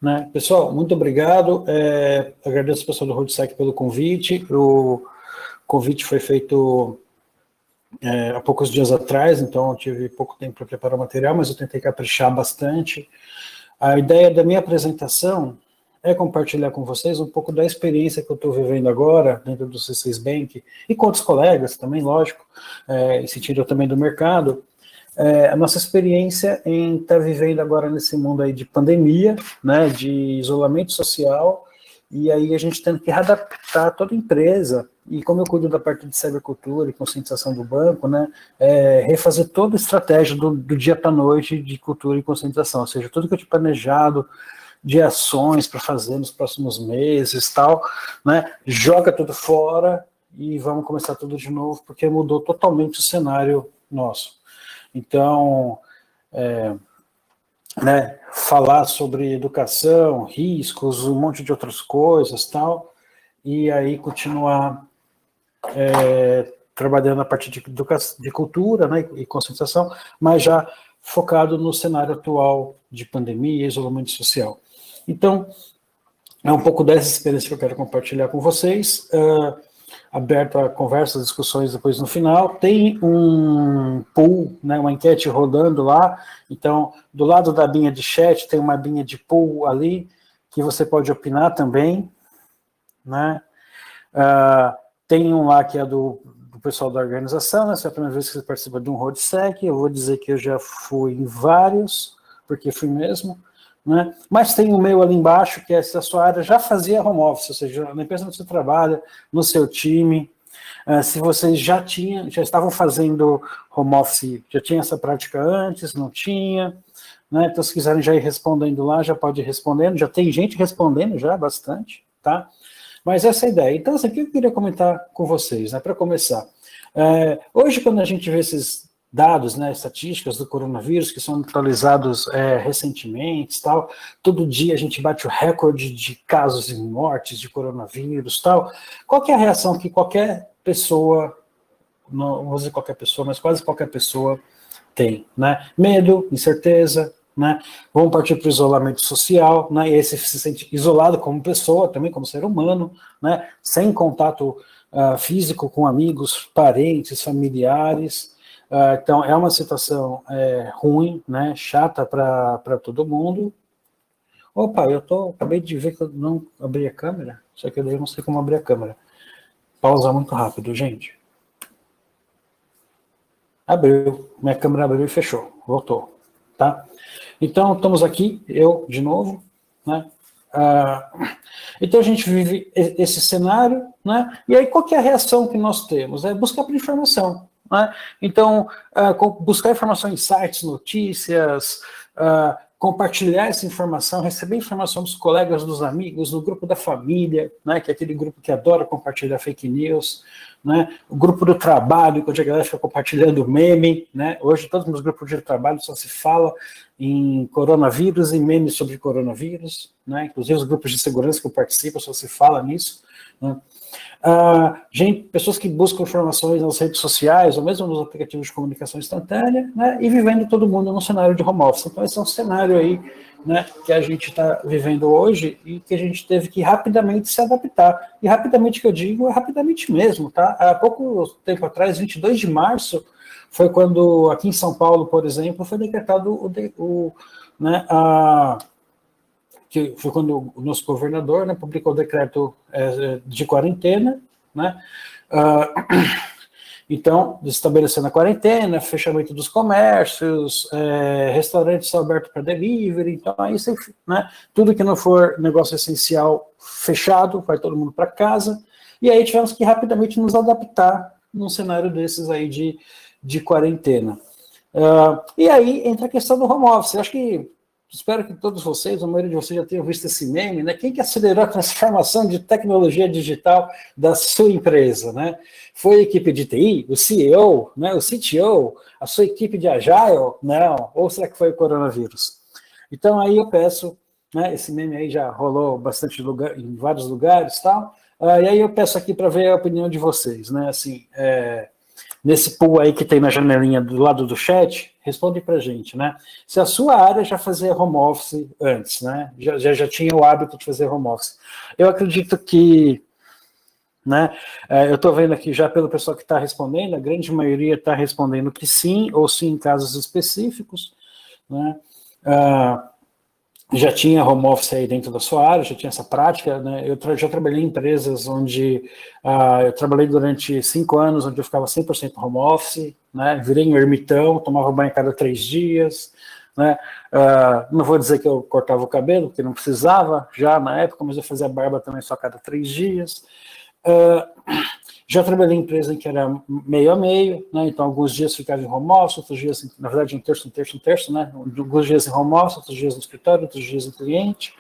Né? Pessoal, muito obrigado. Agradeço ao pessoal do Roadsec pelo convite. O convite foi feito há poucos dias atrás, então eu tive pouco tempo para preparar o material, mas eu tentei caprichar bastante. A ideia da minha apresentação é compartilhar com vocês um pouco da experiência que eu estou vivendo agora dentro do C6 Bank e com outros colegas também, lógico, em sentido também do mercado, a nossa experiência em estar vivendo agora nesse mundo aí de pandemia, né, de isolamento social, e aí a gente tendo que readaptar toda a empresa, e como eu cuido da parte de cybercultura e conscientização do banco, né, refazer toda a estratégia do dia para a noite de cultura e conscientização, ou seja, tudo que eu tinha planejado, de ações para fazer nos próximos meses, tal, né, joga tudo fora e vamos começar tudo de novo, porque mudou totalmente o cenário nosso. Então, né, falar sobre educação, riscos, um monte de outras coisas, tal, e aí continuar trabalhando na parte de cultura, né, e conscientização, mas já focado no cenário atual de pandemia e isolamento social. Então, é um pouco dessa experiência que eu quero compartilhar com vocês, aberto a conversas, discussões depois no final. Tem um poll, né, uma enquete rodando lá, então, do lado da abinha de chat, tem uma abinha de poll ali, que você pode opinar também, né? Tem um lá que é do pessoal da organização, né? Se é a primeira vez que você participa de um Roadsec, eu vou dizer que eu já fui em vários, porque fui mesmo, né? Mas tem o meu ali embaixo, que é se a sua área já fazia home office, ou seja, na empresa onde você trabalha, no seu time, se vocês já estavam fazendo home office, já tinha essa prática antes, não tinha, né? Então se quiserem já ir respondendo lá, já pode ir respondendo, já tem gente respondendo já bastante, tá? Mas essa é a ideia. Então, assim, o que eu queria comentar com vocês, né, para começar. Hoje, quando a gente vê esses dados, né, estatísticas do coronavírus, que são atualizados recentemente, tal, todo dia a gente bate o recorde de casos e mortes de coronavírus, tal. Qual que é a reação que qualquer pessoa, não vou dizer qualquer pessoa, mas quase qualquer pessoa tem, né? Medo, incerteza, né? Vamos partir para o isolamento social, né? E aí você se sente isolado como pessoa, também como ser humano, né? Sem contato físico com amigos, parentes, familiares. Então é uma situação ruim, né? Chata para todo mundo. Opa, acabei de ver que eu não abri a câmera, só que eu não sei como abrir a câmera. Pausa muito rápido, gente. Abriu, minha câmera abriu e fechou, voltou, tá? Então, estamos aqui, eu de novo, né? Então, a gente vive esse cenário, né? E aí, qual que é a reação que nós temos? É buscar por informação, né? Então, buscar informação em sites, notícias, compartilhar essa informação, receber informação dos colegas, dos amigos, do grupo da família, né? Que é aquele grupo que adora compartilhar fake news, né? O grupo do trabalho, onde a galera fica compartilhando meme, né? Hoje todos os meus grupos de trabalho só se fala em coronavírus e memes sobre coronavírus, né? Inclusive os grupos de segurança que eu participo só se fala nisso, né? Pessoas que buscam informações nas redes sociais ou mesmo nos aplicativos de comunicação instantânea, né? E vivendo todo mundo num cenário de home office. Então esse é um cenário aí, né, que a gente está vivendo hoje e que a gente teve que rapidamente se adaptar. E rapidamente que eu digo é rapidamente mesmo, tá? Há pouco tempo atrás, 22 de março, foi quando aqui em São Paulo, por exemplo, foi decretado que foi quando o nosso governador, né, publicou o decreto de quarentena, né? Então, estabelecendo a quarentena, fechamento dos comércios, restaurantes abertos para delivery, então aí você, né, tudo que não for negócio essencial fechado, vai todo mundo para casa, e aí tivemos que rapidamente nos adaptar num cenário desses aí de quarentena. E aí entra a questão do home office. Acho que, espero que todos vocês, a maioria de vocês já tenham visto esse meme, né? Quem que acelerou a transformação de tecnologia digital da sua empresa, né? Foi a equipe de TI, o CEO, né? O CTO, a sua equipe de Agile? Não. Ou será que foi o coronavírus? Então aí eu peço, né? Esse meme aí já rolou bastante em vários lugares, tal. E aí eu peço aqui para ver a opinião de vocês, né? Assim, nesse pool aí que tem na janelinha do lado do chat, responde para a gente, né? Se a sua área já fazia home office antes, né? Já tinha o hábito de fazer home office. Eu acredito que, né? Eu estou vendo aqui já pelo pessoal que está respondendo, a grande maioria está respondendo que sim, ou sim em casos específicos, né? Já tinha home office aí dentro da sua área, já tinha essa prática, né? Eu já trabalhei em empresas onde eu trabalhei durante 5 anos, onde eu ficava 100% home office, né? Virei um ermitão, tomava banho a cada 3 dias, né? Não vou dizer que eu cortava o cabelo, porque não precisava já na época, mas eu fazia barba também só a cada 3 dias. Já trabalhei em empresa em que era meio a meio, né? Então alguns dias ficava em home office, outros dias, na verdade, um terço, né? Alguns dias em home office, outros dias no escritório, outros dias no cliente.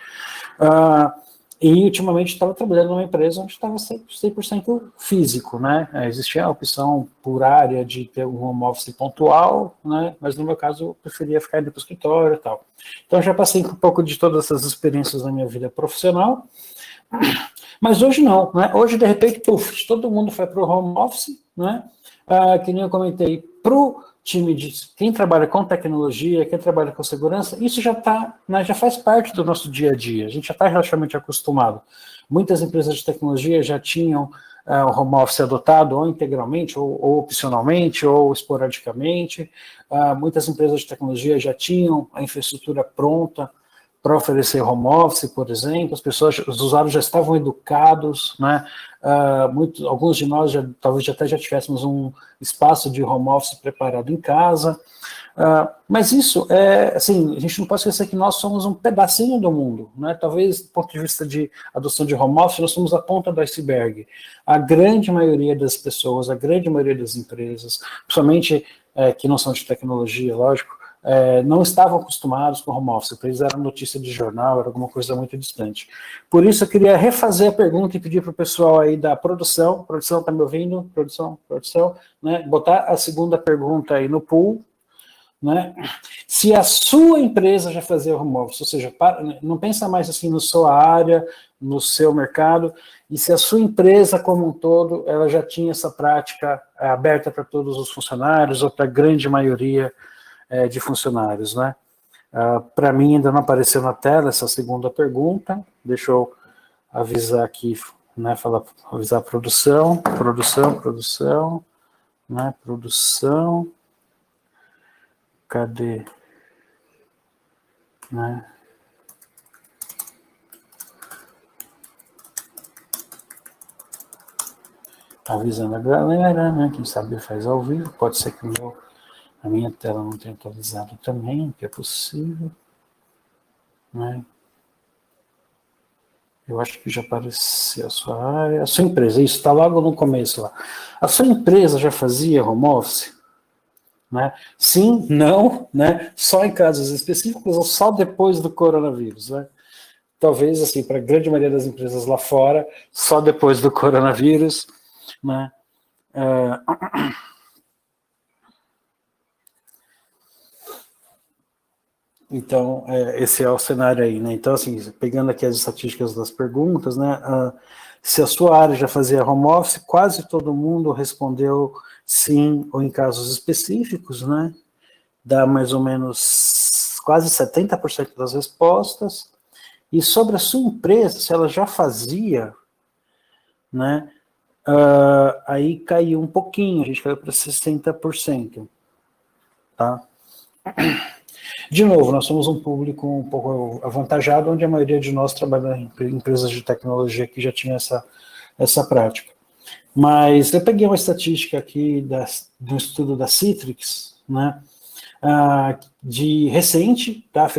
E ultimamente estava trabalhando numa empresa onde estava 100% físico, né? Existia a opção por área de ter um home office pontual, né? Mas no meu caso eu preferia ficar indo para o escritório e tal. Então já passei um pouco de todas essas experiências na minha vida profissional. Mas hoje não, né? Hoje, de repente, puff, todo mundo foi para o home office, né? Que nem eu comentei, para o time de quem trabalha com tecnologia, quem trabalha com segurança, isso já tá, né, já faz parte do nosso dia a dia, a gente já está relativamente acostumado. Muitas empresas de tecnologia já tinham o home office adotado ou integralmente, ou opcionalmente, ou esporadicamente. Muitas empresas de tecnologia já tinham a infraestrutura pronta para oferecer home office, por exemplo, os usuários já estavam educados, né? Alguns de nós talvez até já tivéssemos um espaço de home office preparado em casa, mas isso assim, a gente não pode esquecer que nós somos um pedacinho do mundo, né? Talvez do ponto de vista de adoção de home office, nós somos a ponta do iceberg. A grande maioria das pessoas, a grande maioria das empresas, principalmente que não são de tecnologia, lógico, não estavam acostumados com home office, para eles era notícia de jornal, era alguma coisa muito distante. Por isso eu queria refazer a pergunta e pedir para o pessoal aí da produção está me ouvindo? Produção, né? Botar a segunda pergunta aí no pool, né? Se a sua empresa já fazia home office, ou seja, não pensa mais assim na sua área, no seu mercado, e se a sua empresa como um todo, ela já tinha essa prática aberta para todos os funcionários, ou para a grande maioria de funcionários, né? Para mim ainda não apareceu na tela essa segunda pergunta, deixa eu avisar aqui, né, avisar a produção, né, produção, cadê, né? Avisando a galera, né, quem sabe faz ao vivo, pode ser que a minha tela não tenha atualizado também, que é possível, né? Eu acho que já apareceu a sua área, a sua empresa, isso está logo no começo lá. A sua empresa já fazia home office? Né? Sim, não, né? Só em casos específicos ou só depois do coronavírus, né? Talvez, assim, para a grande maioria das empresas lá fora, só depois do coronavírus, né? Então, esse é o cenário aí, né? Então, assim, pegando aqui as estatísticas das perguntas, né? Se a sua área já fazia home office, quase todo mundo respondeu sim, ou em casos específicos, né? Dá mais ou menos quase 70% das respostas. E sobre a sua empresa, se ela já fazia, né? Aí caiu um pouquinho, a gente caiu para 60%, tá? De novo, nós somos um público um pouco avantajado, onde a maioria de nós trabalha em empresas de tecnologia que já tinha essa prática. Mas eu peguei uma estatística aqui de um estudo da Citrix, né, de recente, tá,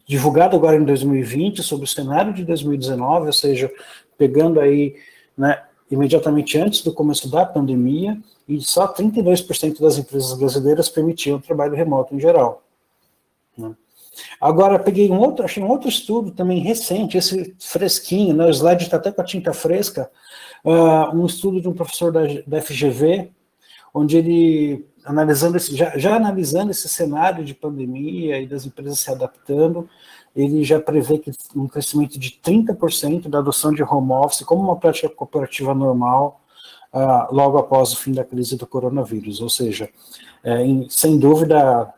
divulgado agora em 2020, sobre o cenário de 2019, ou seja, pegando aí, né, imediatamente antes do começo da pandemia, e só 32% das empresas brasileiras permitiam trabalho remoto em geral. Né. Agora, achei um outro estudo também recente, esse fresquinho, né, o slide está até com a tinta fresca, um estudo de um professor da FGV, onde ele, já analisando esse cenário de pandemia e das empresas se adaptando, ele já prevê que um crescimento de 30% da adoção de home office como uma prática corporativa normal logo após o fim da crise do coronavírus, ou seja, sem dúvida,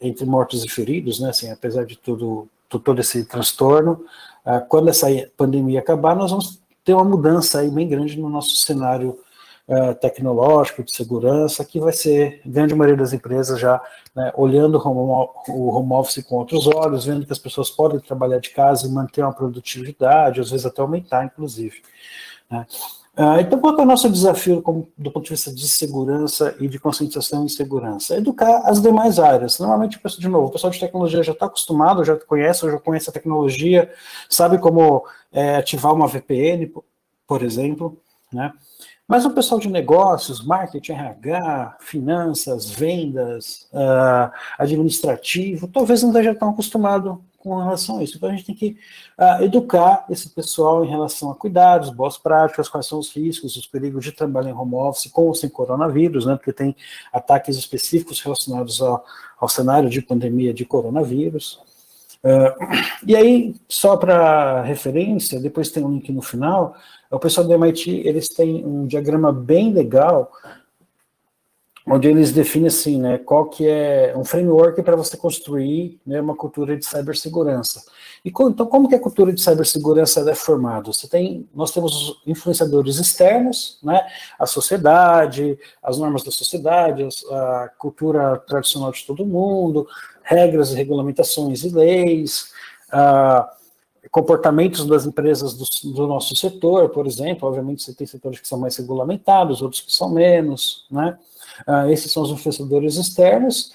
entre mortos e feridos, né, assim, apesar de todo esse transtorno, quando essa pandemia acabar, nós vamos ter uma mudança aí bem grande no nosso cenário tecnológico, de segurança, que vai ser, a grande maioria das empresas já, né, olhando o home office com outros olhos, vendo que as pessoas podem trabalhar de casa e manter uma produtividade, às vezes até aumentar, inclusive, né. Então, qual é o nosso desafio do ponto de vista de segurança e de conscientização em segurança? Educar as demais áreas. Normalmente, de novo, o pessoal de tecnologia já está acostumado, já conhece a tecnologia, sabe como ativar uma VPN, por exemplo, né? Mas o pessoal de negócios, marketing, RH, finanças, vendas, administrativo, talvez não esteja tão acostumado com relação a isso. Então a gente tem que educar esse pessoal em relação a cuidados, boas práticas, quais são os riscos, os perigos de trabalhar em home office com ou sem coronavírus, né, porque tem ataques específicos relacionados ao cenário de pandemia de coronavírus. E aí, só para referência, depois tem um link no final, o pessoal do MIT, eles têm um diagrama bem legal, onde eles definem assim, né, qual que é um framework para você construir, né, uma cultura de cibersegurança. Então, como que a cultura de cibersegurança é formada? Nós temos influenciadores externos, né, a sociedade, as normas da sociedade, a cultura tradicional de todo mundo, regras e regulamentações e leis, comportamentos das empresas do nosso setor, por exemplo. Obviamente você tem setores que são mais regulamentados, outros que são menos, né? Esses são os influenciadores externos.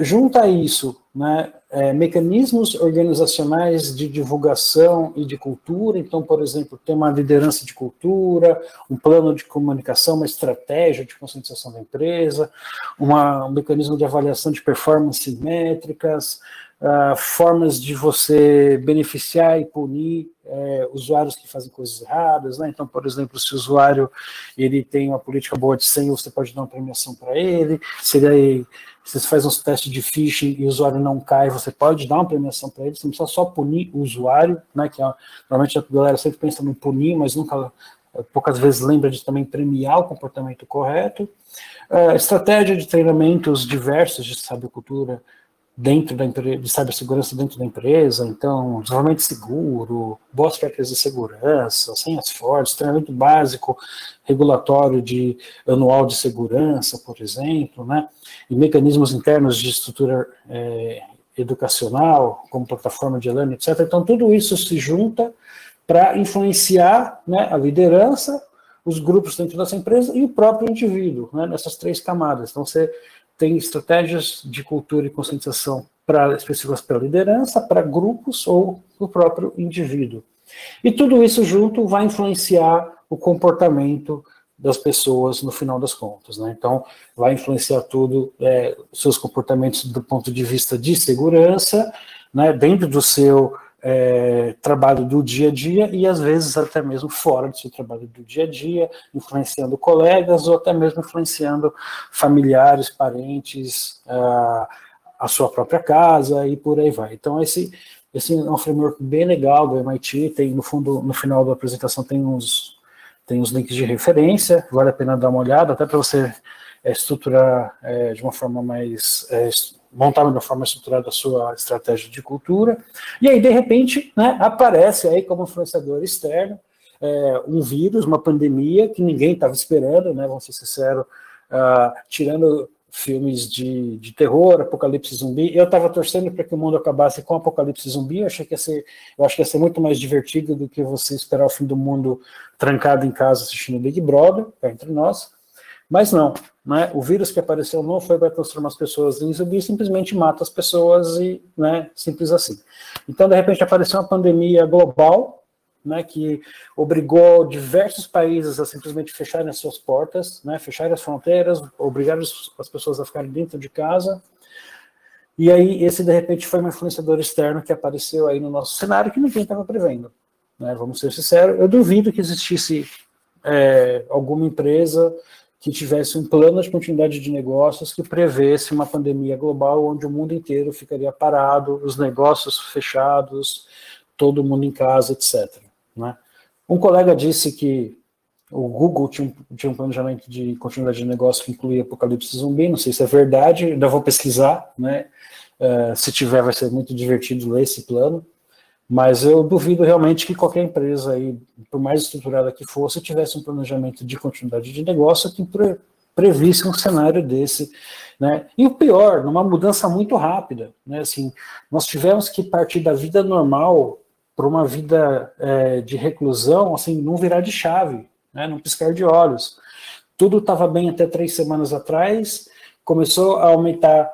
Junta a isso, né, mecanismos organizacionais de divulgação e de cultura. Então, por exemplo, tem uma liderança de cultura, um plano de comunicação, uma estratégia de conscientização da empresa, um mecanismo de avaliação de performance métricas, formas de você beneficiar e punir usuários que fazem coisas erradas, né? Então, por exemplo, se o usuário ele tem uma política boa de senha, você pode dar uma premiação para ele. Se você faz uns testes de phishing e o usuário não cai, você pode dar uma premiação para ele. Você não precisa só punir o usuário, né? Que normalmente a galera sempre pensa em punir, mas poucas vezes lembra de também premiar o comportamento correto. Estratégia de treinamentos diversos de sabercultura dentro da empresa, de cibersegurança dentro da empresa. Então, desenvolvimento seguro, boas práticas de segurança, senhas fortes, treinamento básico, regulatório anual de segurança, por exemplo, né, e mecanismos internos de estrutura educacional, como plataforma de e-learning, etc. Então, tudo isso se junta para influenciar, né, a liderança, os grupos dentro dessa empresa e o próprio indivíduo, né, nessas três camadas. Então, você tem estratégias de cultura e conscientização específicas para a liderança, para grupos ou para o próprio indivíduo. E tudo isso junto vai influenciar o comportamento das pessoas no final das contas, né? Então, vai influenciar tudo, seus comportamentos do ponto de vista de segurança, né, dentro do seu trabalho do dia a dia e às vezes até mesmo fora do seu trabalho do dia a dia, influenciando colegas ou até mesmo influenciando familiares, parentes, a sua própria casa e por aí vai. Então esse é um framework bem legal do MIT, tem no fundo, no final da apresentação tem uns links de referência, vale a pena dar uma olhada, até para você estruturar de uma forma mais montar de uma forma estruturada a sua estratégia de cultura, e aí, de repente, né, aparece aí como influenciador externo um vírus, uma pandemia que ninguém estava esperando, né, vamos ser sinceros, tirando filmes de terror, apocalipse zumbi, eu estava torcendo para que o mundo acabasse com apocalipse zumbi, eu acho que ia ser muito mais divertido do que você esperar o fim do mundo trancado em casa assistindo Big Brother, entre nós. Mas não, né? O vírus que apareceu não foi para transformar as pessoas em zumbi, simplesmente mata as pessoas e, né, simples assim. Então, de repente, apareceu uma pandemia global, né, que obrigou diversos países a simplesmente fecharem as suas portas, né, fecharem as fronteiras, obrigaram as pessoas a ficarem dentro de casa. E aí, esse, de repente, foi um influenciador externo que apareceu aí no nosso cenário que ninguém estava prevendo, né? Vamos ser sinceros, eu duvido que existisse alguma empresa que tivesse um plano de continuidade de negócios que prevesse uma pandemia global onde o mundo inteiro ficaria parado, os negócios fechados, todo mundo em casa, etc. Né? Um colega disse que O Google tinha um planejamento de continuidade de negócio que incluía Apocalipse Zumbi, não sei se é verdade, ainda vou pesquisar, né? Se tiver, vai ser muito divertido ler esse plano, mas eu duvido realmente que qualquer empresa aí, por mais estruturada que fosse, tivesse um planejamento de continuidade de negócio que previsse um cenário desse, né? E o pior, numa mudança muito rápida, né? Assim, nós tivemos que partir da vida normal para uma vida de reclusão, assim, não virar de chave, né? Num piscar de olhos. Tudo estava bem até 3 semanas atrás, começou a aumentar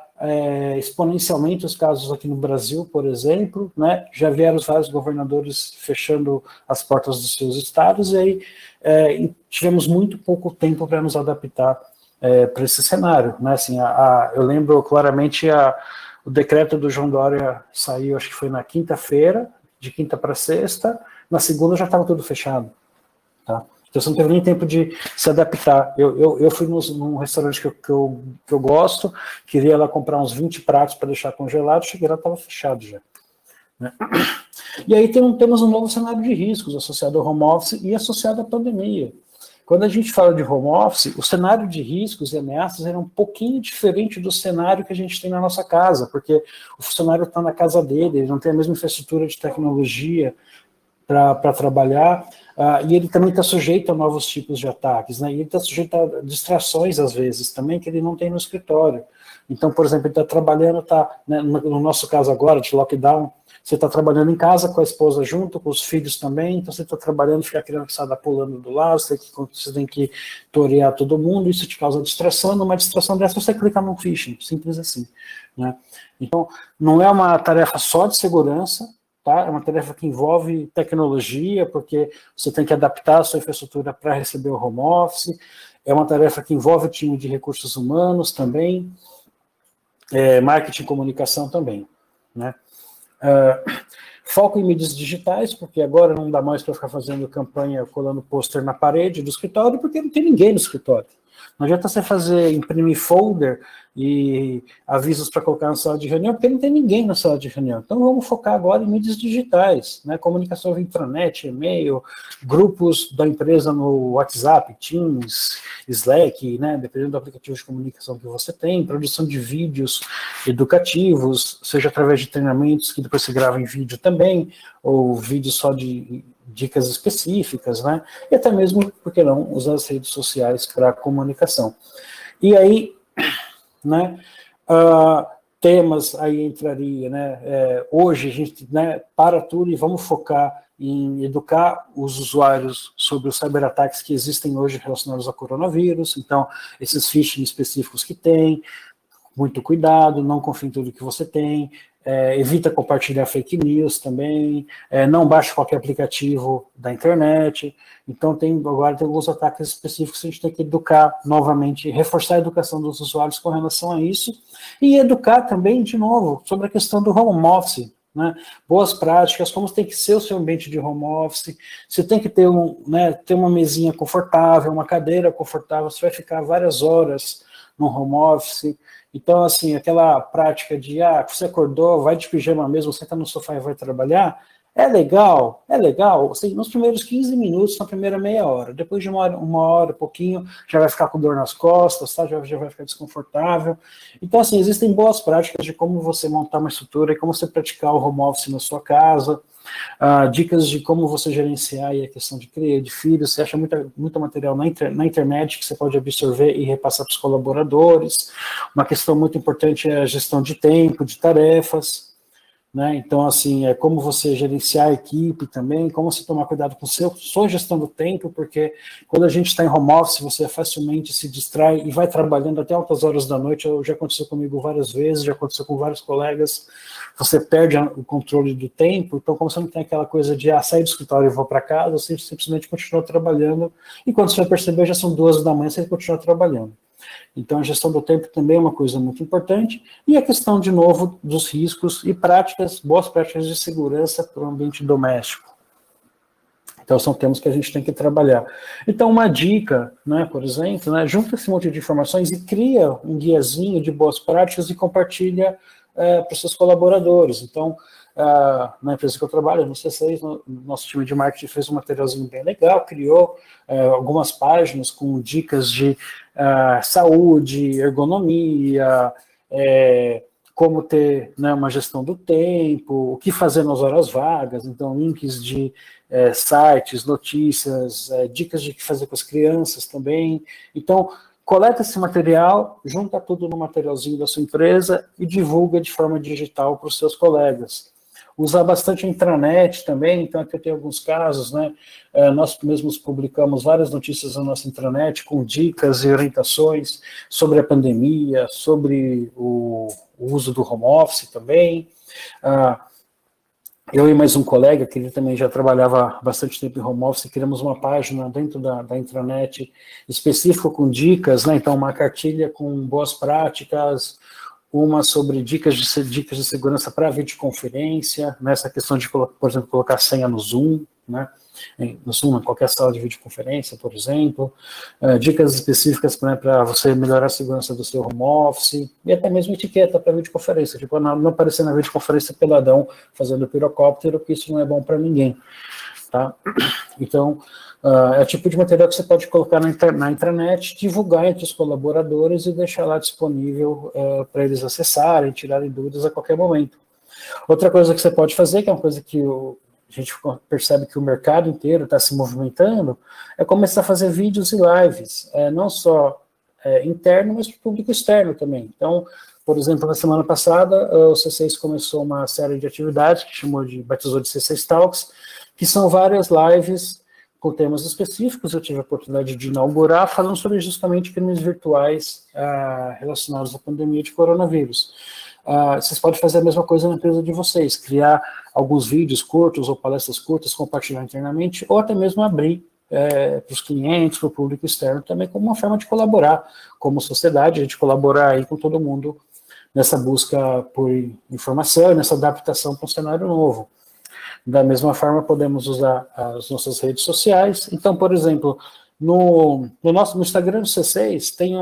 exponencialmente os casos aqui no Brasil, por exemplo, né? Já vieram vários governadores fechando as portas dos seus estados, e aí tivemos muito pouco tempo para nos adaptar para esse cenário, né? Assim, eu lembro claramente o decreto do João Dória saiu, acho que foi na quinta-feira, de quinta para sexta, na segunda já estava tudo fechado, tá? Então você não teve nem tempo de se adaptar. Eu fui num restaurante que eu gosto, queria lá comprar uns 20 pratos para deixar congelado, cheguei lá, estava fechado já, né? E aí temos um novo cenário de riscos associado ao home office e associado à pandemia. Quando a gente fala de home office, o cenário de riscos e ameaças era um pouquinho diferente do cenário que a gente tem na nossa casa, porque o funcionário está na casa dele, ele não tem a mesma infraestrutura de tecnologia para trabalhar, e ele também está sujeito a novos tipos de ataques, né? E ele está sujeito a distrações, às vezes, também, que ele não tem no escritório. Então, por exemplo, ele está trabalhando, né, no nosso caso agora, de lockdown, você está trabalhando em casa com a esposa junto, com os filhos também, então você está trabalhando, fica a criançada pulando do lado, você tem que torear todo mundo, isso te causa distração, numa distração dessa você clica num phishing, simples assim, né? Então, não é uma tarefa só de segurança, tá? É uma tarefa que envolve tecnologia, porque você tem que adaptar a sua infraestrutura para receber o home office, é uma tarefa que envolve o time de recursos humanos também, marketing e comunicação também, né? Foco em mídias digitais, porque agora não dá mais para ficar fazendo campanha colando pôster na parede do escritório, porque não tem ninguém no escritório. Não adianta você imprimir folder e avisos para colocar na sala de reunião, porque não tem ninguém na sala de reunião. Então vamos focar agora em mídias digitais, né? Comunicação via intranet, e-mail, grupos da empresa no WhatsApp, Teams, Slack, né? Dependendo do aplicativo de comunicação que você tem, produção de vídeos educativos, seja através de treinamentos que depois se grava em vídeo também, ou vídeo só de dicas específicas, né? E até mesmo, por que não, usar as redes sociais para comunicação. E aí, né, temas aí entraria, né? Hoje a gente, né, para tudo e vamos focar em educar os usuários sobre os cyberataques que existem hoje relacionados ao coronavírus, então, esses phishing específicos que tem, muito cuidado, não confie em tudo que você tem, evita compartilhar fake news também, não baixe qualquer aplicativo da internet. Então agora tem alguns ataques específicos que a gente tem que educar novamente, reforçar a educação dos usuários com relação a isso, e educar também, de novo, sobre a questão do home office, né? Boas práticas, como tem que ser o seu ambiente de home office, você tem que ter, ter uma mesinha confortável, uma cadeira confortável, você vai ficar várias horas no home office. Então, assim, aquela prática de, você acordou, vai de pijama mesmo, senta no sofá e vai trabalhar, é legal, assim, nos primeiros 15 minutos, na primeira meia hora, depois de uma hora, pouquinho, já vai ficar com dor nas costas, tá? já vai ficar desconfortável. Então, assim, existem boas práticas de como você montar uma estrutura e como você praticar o home office na sua casa, dicas de como você gerenciar aí a questão de filhos, você acha muito material na internet que você pode absorver e repassar para os colaboradores. Uma questão muito importante é a gestão de tempo, de tarefas, né? Então, assim, como você gerenciar a equipe também, como você tomar cuidado com sua gestão do tempo, porque quando a gente está em home office, você facilmente se distrai e vai trabalhando até altas horas da noite. Já aconteceu comigo várias vezes, já aconteceu com vários colegas, você perde o controle do tempo. Então, como você não tem aquela coisa de sair do escritório e vou para casa, você simplesmente continua trabalhando, e quando você vai perceber, já são 2 da manhã, você continua trabalhando. Então, a gestão do tempo também é uma coisa muito importante, e a questão, de novo, dos riscos e boas práticas de segurança para o ambiente doméstico. Então, são temas que a gente tem que trabalhar. Então, uma dica, né, por exemplo, né, junta esse monte de informações e cria um guiazinho de boas práticas e compartilha para os seus colaboradores. Então, na empresa que eu trabalho, no C6, nosso time de marketing fez um materialzinho bem legal, criou algumas páginas com dicas de saúde, ergonomia, como ter, né, uma gestão do tempo, o que fazer nas horas vagas, então links de sites, notícias, dicas de o que fazer com as crianças também. Então, coleta esse material, junta tudo no materialzinho da sua empresa e divulga de forma digital para os seus colegas. Usar bastante a intranet também, então aqui eu tenho alguns casos, né? Nós mesmos publicamos várias notícias na nossa intranet com dicas e orientações sobre a pandemia, sobre o uso do home office também. Eu e mais um colega, que ele também já trabalhava bastante tempo em home office, criamos uma página dentro da intranet específica com dicas, né? Então uma cartilha com boas práticas, uma sobre dicas de segurança para videoconferência, nessa questão de, por exemplo, colocar senha no Zoom, né? No Zoom, em qualquer sala de videoconferência, por exemplo, dicas específicas para você melhorar a segurança do seu home office, e até mesmo etiqueta para videoconferência, tipo, não aparecer na videoconferência peladão, fazendo pirocóptero, porque isso não é bom para ninguém, tá? Então, é o tipo de material que você pode colocar na intranet, divulgar entre os colaboradores e deixar lá disponível para eles acessarem, tirarem dúvidas a qualquer momento. Outra coisa que você pode fazer, que é uma coisa que a gente percebe que o mercado inteiro está se movimentando, é começar a fazer vídeos e lives, não só interno, mas para o público externo também. Então, por exemplo, na semana passada, o C6 começou uma série de atividades que batizou de C6 Talks, que são várias lives com temas específicos. Eu tive a oportunidade de inaugurar falando sobre justamente crimes virtuais relacionados à pandemia de coronavírus. Vocês podem fazer a mesma coisa na empresa de vocês, criar alguns vídeos curtos ou palestras curtas, compartilhar internamente, ou até mesmo abrir para os clientes, para o público externo também, como uma forma de colaborar, como sociedade, a gente colaborar aí com todo mundo nessa busca por informação, nessa adaptação para um cenário novo. Da mesma forma, podemos usar as nossas redes sociais. Então, por exemplo, no Instagram do C6 tem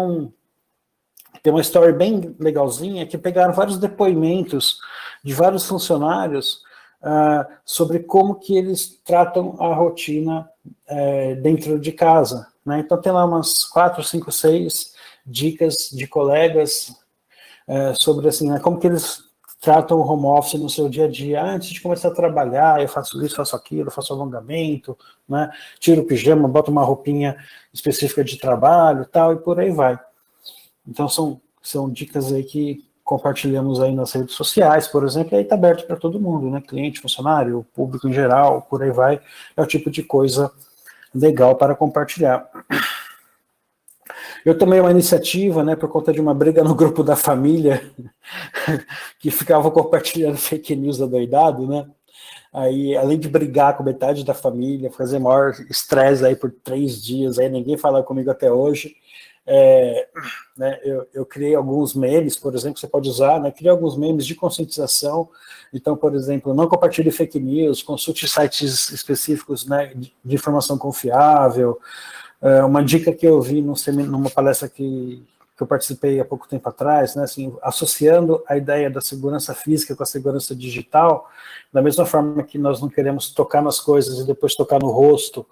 uma story bem legalzinha que pegaram vários depoimentos de vários funcionários sobre como que eles tratam a rotina dentro de casa, né? Então tem lá umas 4, 5, 6 dicas de colegas sobre assim, né, como que eles tratam o home office no seu dia a dia. Antes de começar a trabalhar, eu faço isso, faço aquilo, faço alongamento, né? Tiro o pijama, boto uma roupinha específica de trabalho, tal, e por aí vai. Então são dicas aí que compartilhamos aí nas redes sociais, por exemplo, e aí está aberto para todo mundo, né? Cliente, funcionário, público em geral, por aí vai. É o tipo de coisa legal para compartilhar. Eu tomei uma iniciativa, né, por conta de uma briga no grupo da família, que ficava compartilhando fake news adoidado, né? Aí, além de brigar com metade da família, fazer maior estresse aí por 3 dias, aí ninguém fala comigo até hoje, né, eu criei alguns memes, por exemplo, que você pode usar, né? Criei alguns memes de conscientização. Então, por exemplo, não compartilhe fake news, consulte sites específicos, né, de informação confiável. Uma dica que eu vi numa palestra que eu participei há pouco tempo atrás, né, assim, associando a ideia da segurança física com a segurança digital, da mesma forma que nós não queremos tocar nas coisas e depois tocar no rosto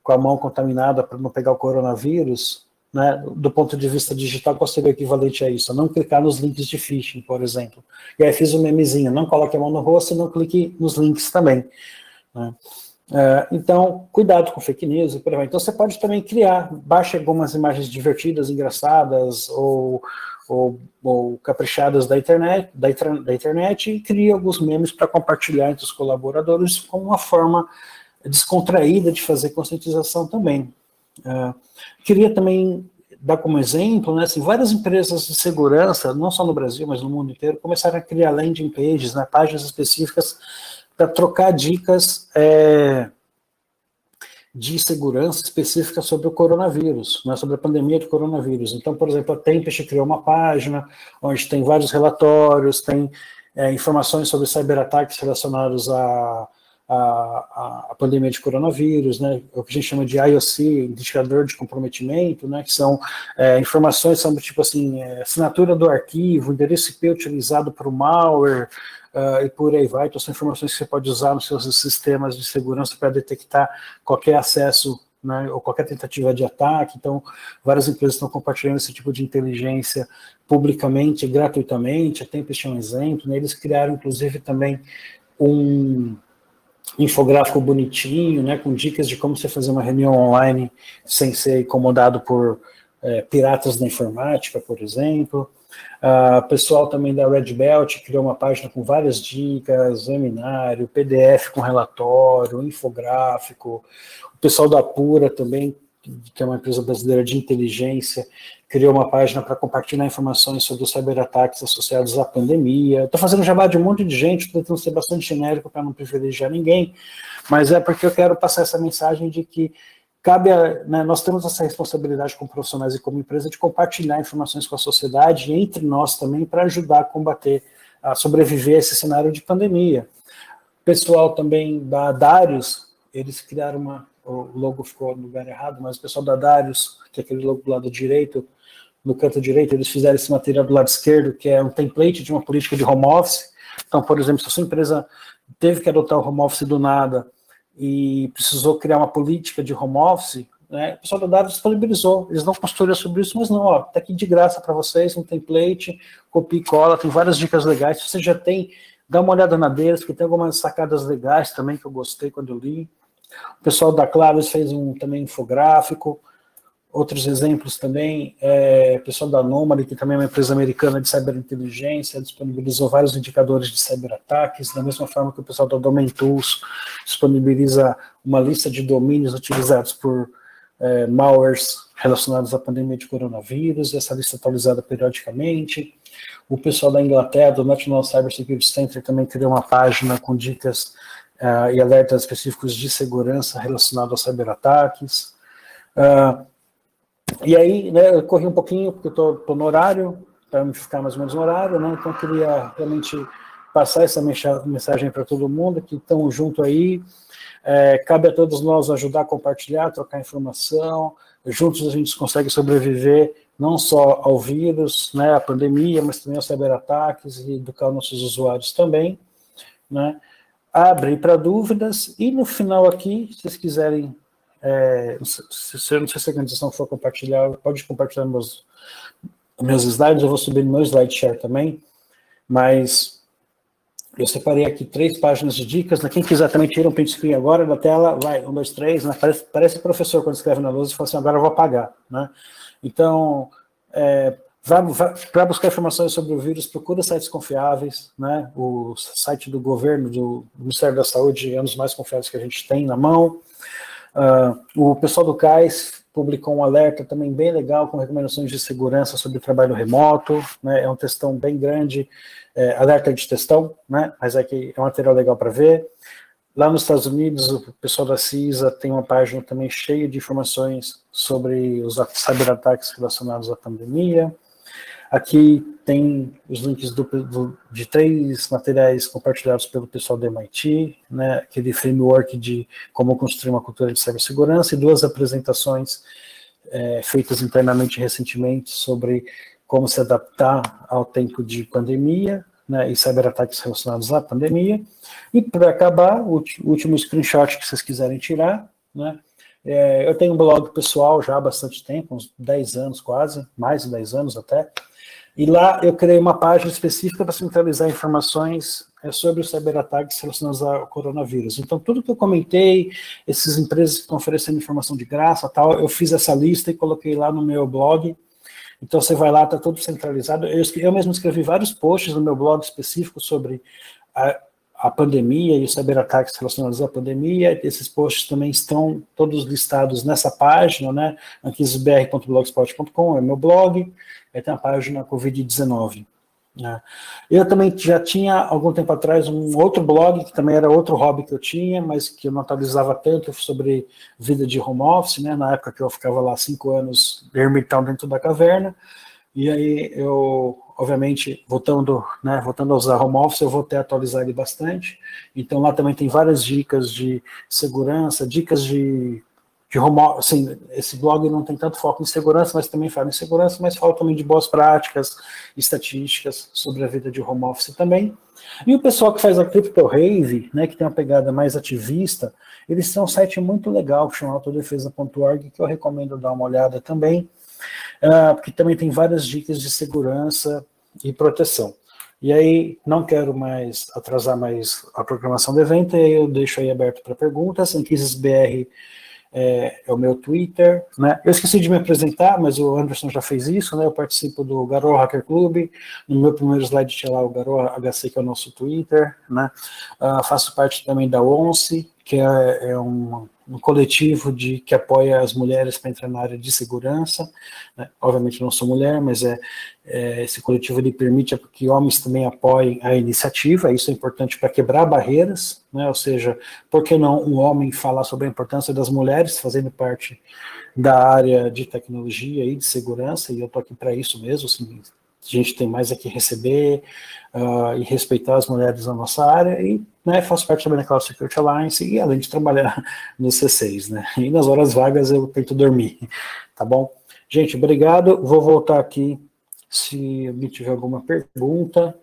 com a mão contaminada para não pegar o coronavírus, né, do ponto de vista digital, qual seria o equivalente a isso? Não clicar nos links de phishing, por exemplo. E aí fiz um memezinho, não coloque a mão no rosto e não clique nos links também, né? Então, cuidado com fake news e por aí vai. Então, você pode também baixe algumas imagens divertidas, engraçadas ou caprichadas da internet e crie alguns memes para compartilhar entre os colaboradores como uma forma descontraída de fazer conscientização também. Queria também dar como exemplo, né, assim, várias empresas de segurança, não só no Brasil, mas no mundo inteiro, começaram a criar landing pages, né, páginas específicas para trocar dicas de segurança específica sobre o coronavírus, né, sobre a pandemia de coronavírus. Então, por exemplo, a Tempest criou uma página onde tem vários relatórios, tem informações sobre cyberataques relacionados a pandemia de coronavírus, né, o que a gente chama de IOC, indicador de comprometimento, né, que são informações sobre, tipo assim, assinatura do arquivo, endereço IP utilizado para o malware, e por aí vai. Então, são informações que você pode usar nos seus sistemas de segurança para detectar qualquer acesso, né, ou qualquer tentativa de ataque. Então, várias empresas estão compartilhando esse tipo de inteligência publicamente, gratuitamente. A Tempest é um exemplo, né? Eles criaram, inclusive, também um infográfico bonitinho, né, com dicas de como você fazer uma reunião online sem ser incomodado por piratas da informática, por exemplo. O pessoal também da Red Belt criou uma página com várias dicas, seminário, PDF com relatório, infográfico. O pessoal da Pura também, que é uma empresa brasileira de inteligência, criou uma página para compartilhar informações sobre os cyberataques associados à pandemia. Estou fazendo jabá de um monte de gente, estou tentando ser bastante genérico para não privilegiar ninguém, mas é porque eu quero passar essa mensagem de que cabe né, nós temos essa responsabilidade como profissionais e como empresa de compartilhar informações com a sociedade e entre nós também para ajudar a combater, a sobreviver a esse cenário de pandemia. O pessoal também da Darius, eles criaram o logo ficou no lugar errado, mas o pessoal da Darius, que é aquele logo do lado direito, no canto direito, eles fizeram esse material do lado esquerdo, que é um template de uma política de home office. Então, por exemplo, se a sua empresa teve que adotar o home office do nada e precisou criar uma política de home office, né, o pessoal da Darius disponibilizou. Eles não construíram sobre isso, mas não, está aqui de graça para vocês, um template, copia e cola, tem várias dicas legais. Se você já tem, dá uma olhada na deles, porque tem algumas sacadas legais também que eu gostei quando eu li. O pessoal da Claros fez também infográfico. Outros exemplos também, o pessoal da Anomaly, que também é uma empresa americana de cyberinteligência, disponibilizou vários indicadores de cyberataques, da mesma forma que o pessoal da Domain Tools disponibiliza uma lista de domínios utilizados por malwares relacionados à pandemia de coronavírus, essa lista é atualizada periodicamente. O pessoal da Inglaterra, do National Cybersecurity Center, também criou uma página com dicas e alertas específicos de segurança relacionados aos cyberataques. E aí, né, eu corri um pouquinho, porque eu estou no horário, para não ficar mais ou menos no horário, né, então eu queria realmente passar essa mensagem para todo mundo, que estão junto aí, cabe a todos nós ajudar a compartilhar, trocar informação, juntos a gente consegue sobreviver não só ao vírus, né, à pandemia, mas também aos cyberataques e educar nossos usuários também, né, abre para dúvidas, e no final aqui, se vocês quiserem, não sei se a organização for compartilhar, pode compartilhar meus slides, eu vou subir no meu SlideShare também, mas eu separei aqui 3 páginas de dicas, né? Quem quiser também tira um print screen agora da tela, vai, 1, 2, 3, né? Parece professor quando escreve na lousa e fala assim, agora eu vou apagar, né? Então, para buscar informações sobre o vírus, procura sites confiáveis, né? O site do governo, do Ministério da Saúde, é um dos mais confiáveis que a gente tem na mão. O pessoal do CAIS publicou um alerta também bem legal com recomendações de segurança sobre trabalho remoto, né, é um textão bem grande, alerta de textão, né, mas aqui é um material legal para ver. Lá nos Estados Unidos, o pessoal da CISA tem uma página também cheia de informações sobre os cyberataques relacionados à pandemia. Aqui tem os links de 3 materiais compartilhados pelo pessoal do MIT, né, aquele framework de como construir uma cultura de cibersegurança, e 2 apresentações feitas internamente recentemente sobre como se adaptar ao tempo de pandemia, né, e cyberataques relacionados à pandemia. E para acabar, o último screenshot que vocês quiserem tirar, né, eu tenho um blog pessoal já há bastante tempo, uns 10 anos quase, mais de 10 anos até, e lá eu criei uma página específica para centralizar informações sobre os cyberataques relacionados ao coronavírus. Então, tudo que eu comentei, essas empresas que estão oferecendo informação de graça, tal, eu fiz essa lista e coloquei lá no meu blog. Então, você vai lá, está tudo centralizado. Eu mesmo escrevi vários posts no meu blog específico sobre a pandemia e os cyberataques relacionados à pandemia. Esses posts também estão todos listados nessa página, né? anquisbr.blogspot.com é meu blog. Aí tem a página Covid-19. Né? Eu também já tinha, algum tempo atrás, um outro blog, que também era outro hobby que eu tinha, mas que eu não atualizava tanto, sobre vida de home office, né? Na época que eu ficava lá 5 anos ermitão dentro da caverna. E aí eu, obviamente, voltando a usar home office, eu voltei a atualizar ele bastante. Então lá também tem várias dicas de segurança, dicas de home office. Assim, esse blog não tem tanto foco em segurança, mas também fala em segurança, mas fala também de boas práticas, estatísticas sobre a vida de home office também. E o pessoal que faz a Crypto Rave, né, que tem uma pegada mais ativista, eles têm um site muito legal, que chama autodefesa.org, que eu recomendo dar uma olhada também, porque também tem várias dicas de segurança e proteção. E aí, não quero mais atrasar mais a programação do evento, e aí eu deixo aí aberto para perguntas. AnquisesBR é o meu Twitter, né? Eu esqueci de me apresentar, mas o Anderson já fez isso, né? Eu participo do Garou Hacker Club. No meu primeiro slide tinha lá o Garou HC, que é o nosso Twitter, né? Faço parte também da ONCE, que é um coletivo que apoia as mulheres para entrar na área de segurança, né? Obviamente não sou mulher, mas esse coletivo ele permite que homens também apoiem a iniciativa. Isso é importante para quebrar barreiras, né? Ou seja, por que não um homem falar sobre a importância das mulheres fazendo parte da área de tecnologia e de segurança, e eu estou aqui para isso mesmo, assim, a gente tem mais aqui receber e respeitar as mulheres na nossa área, e, né, faço parte também da Cloud Security Alliance, e além de trabalhar no C6, né, e nas horas vagas eu tento dormir, tá bom? Gente, obrigado, vou voltar aqui se me tiver alguma pergunta,